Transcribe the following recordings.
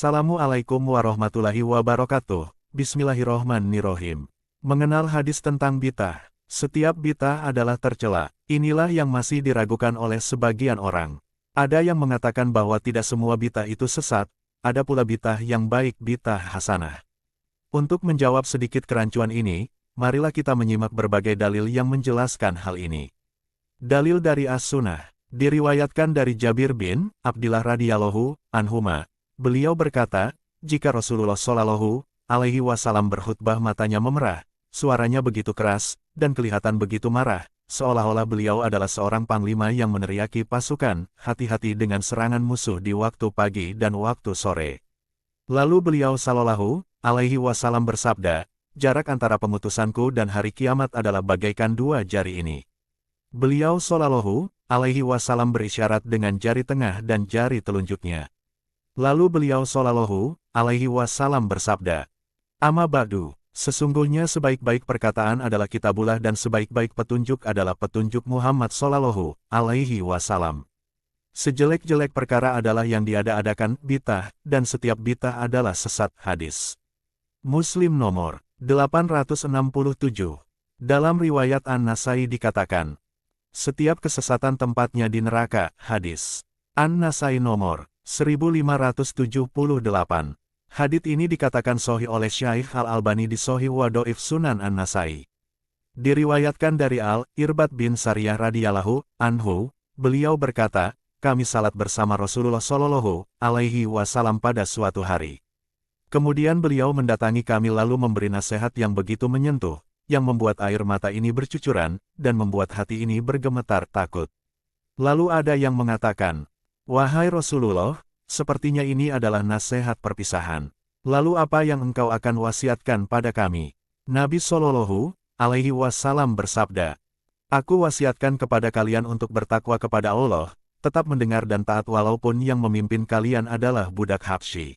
Assalamualaikum warahmatullahi wabarakatuh. Bismillahirrohmanirrohim. Mengenal hadis tentang bid'ah. Setiap bid'ah adalah tercela. Inilah yang masih diragukan oleh sebagian orang. Ada yang mengatakan bahwa tidak semua bid'ah itu sesat, ada pula bid'ah yang baik, bid'ah hasanah. Untuk menjawab sedikit kerancuan ini, marilah kita menyimak berbagai dalil yang menjelaskan hal ini. Dalil dari As-Sunnah. Diriwayatkan dari Jabir bin Abdillah radhiyallahu anhuma. Beliau berkata, jika Rasulullah Shallallahu alaihi wasallam berkhutbah matanya memerah, suaranya begitu keras, dan kelihatan begitu marah, seolah-olah beliau adalah seorang panglima yang meneriaki pasukan, hati-hati dengan serangan musuh di waktu pagi dan waktu sore. Lalu beliau Shallallahu alaihi wasallam bersabda, jarak antara pemutusanku dan hari kiamat adalah bagaikan dua jari ini. Beliau Shallallahu alaihi wasallam berisyarat dengan jari tengah dan jari telunjuknya. Lalu beliau Shallallahu alaihi wasallam bersabda, Amma ba'du, sesungguhnya sebaik-baik perkataan adalah kitabullah dan sebaik-baik petunjuk adalah petunjuk Muhammad Shallallahu alaihi wasallam. Sejelek-jelek perkara adalah yang diada-adakan bid'ah, dan setiap bid'ah adalah sesat. Hadis Muslim nomor 867. Dalam riwayat An-Nasai dikatakan, setiap kesesatan tempatnya di neraka. Hadis An-Nasai nomor 1578. Hadits ini dikatakan sahih oleh Syaikh Al-Albani di Sahih wa Dhaif Sunan An-Nasai. Diriwayatkan dari Al-Irbad bin Sariyah radhiyallahu anhu, beliau berkata, kami salat bersama Rasulullah Shallallahu alaihi wasallam pada suatu hari. Kemudian beliau mendatangi kami lalu memberi nasihat yang begitu menyentuh, yang membuat air mata ini bercucuran, dan membuat hati ini bergemetar takut. Lalu ada yang mengatakan, wahai Rasulullah, sepertinya ini adalah nasihat perpisahan. Lalu apa yang engkau akan wasiatkan pada kami? Nabi Shallallahu alaihi wasallam bersabda, aku wasiatkan kepada kalian untuk bertakwa kepada Allah, tetap mendengar dan taat walaupun yang memimpin kalian adalah budak Habsyi.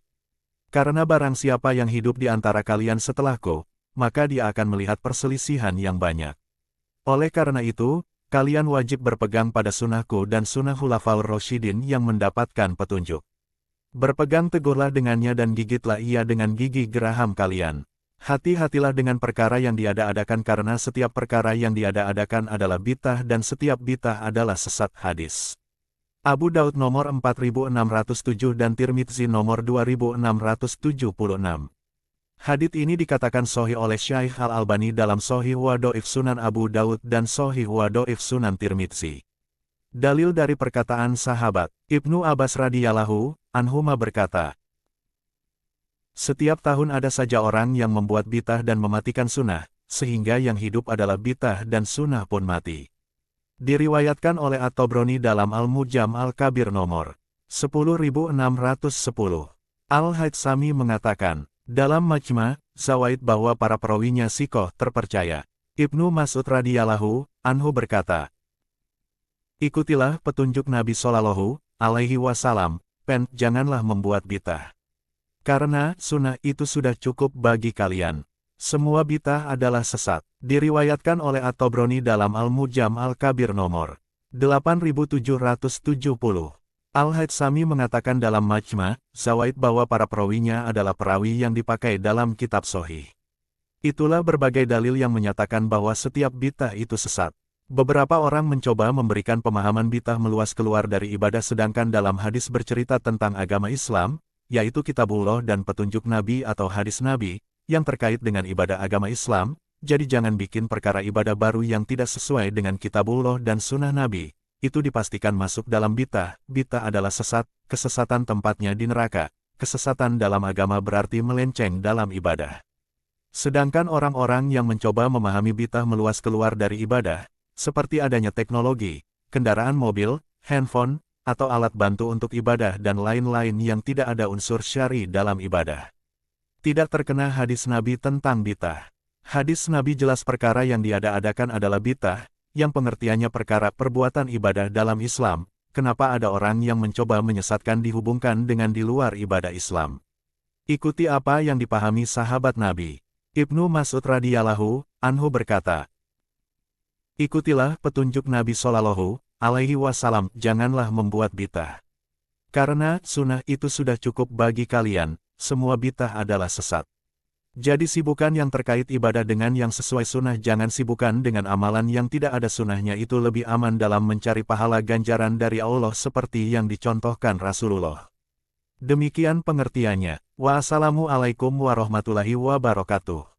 Karena barang siapa yang hidup di antara kalian setelahku, maka dia akan melihat perselisihan yang banyak. Oleh karena itu, kalian wajib berpegang pada sunnahku dan sunnah Khulafaur Rasyidin yang mendapatkan petunjuk. Berpegang teguhlah dengannya dan gigitlah ia dengan gigi geraham kalian. Hati-hatilah dengan perkara yang diada-adakan karena setiap perkara yang diada-adakan adalah bid'ah dan setiap bid'ah adalah sesat. Hadis Abu Daud nomor 4607 dan Tirmidzi nomor 2676. Hadits ini dikatakan sahih oleh Syaikh Al-Albani dalam Sahih wa Dhaif Sunan Abu Daud dan Sahih wa Dhaif Sunan Tirmidzi. Dalil dari perkataan sahabat Ibnu Abbas radhiyallahu anhuma berkata, setiap tahun ada saja orang yang membuat bid'ah dan mematikan sunnah, sehingga yang hidup adalah bid'ah dan sunnah pun mati. Diriwayatkan oleh At-Tabrani dalam Al-Mujam Al-Kabir nomor 10610. Al-Haytsami mengatakan, dalam Majma' Zawaid bahwa para perawinya sikoh terpercaya. Ibnu Mas'ud radhiyallahu anhu berkata, ikutilah petunjuk Nabi Shallallahu alaihi wasallam, janganlah membuat bid'ah. Karena sunnah itu sudah cukup bagi kalian. Semua bid'ah adalah sesat. Diriwayatkan oleh At-Tabrani dalam Al-Mujam Al-Kabir nomor 8770. Al-Haytsami mengatakan dalam Majma' Zawaid bahwa para perawinya adalah perawi yang dipakai dalam kitab Sahih. Itulah berbagai dalil yang menyatakan bahwa setiap bid'ah itu sesat. Beberapa orang mencoba memberikan pemahaman bid'ah meluas keluar dari ibadah sedangkan dalam hadis bercerita tentang agama Islam, yaitu kitabullah dan petunjuk Nabi atau hadis Nabi, yang terkait dengan ibadah agama Islam, jadi jangan bikin perkara ibadah baru yang tidak sesuai dengan kitabullah dan sunnah Nabi. Itu dipastikan masuk dalam bid'ah. Bid'ah adalah sesat, kesesatan tempatnya di neraka. Kesesatan dalam agama berarti melenceng dalam ibadah. Sedangkan orang-orang yang mencoba memahami bid'ah meluas keluar dari ibadah, seperti adanya teknologi, kendaraan mobil, handphone, atau alat bantu untuk ibadah dan lain-lain yang tidak ada unsur syar'i dalam ibadah. Tidak terkena hadis Nabi tentang bid'ah. Hadis Nabi jelas perkara yang diada-adakan adalah bid'ah, yang pengertiannya perkara perbuatan ibadah dalam Islam. Kenapa ada orang yang mencoba menyesatkan dihubungkan dengan di luar ibadah Islam? Ikuti apa yang dipahami sahabat Nabi. Ibnu Mas'ud radhiyallahu anhu berkata, ikutilah petunjuk Nabi Shallallahu alaihi wasallam, janganlah membuat bid'ah. Karena sunnah itu sudah cukup bagi kalian, semua bid'ah adalah sesat. Jadi sibukkan yang terkait ibadah dengan yang sesuai sunnah, jangan sibukkan dengan amalan yang tidak ada sunnahnya, itu lebih aman dalam mencari pahala ganjaran dari Allah seperti yang dicontohkan Rasulullah. Demikian pengertiannya. Wassalamualaikum warahmatullahi wabarakatuh.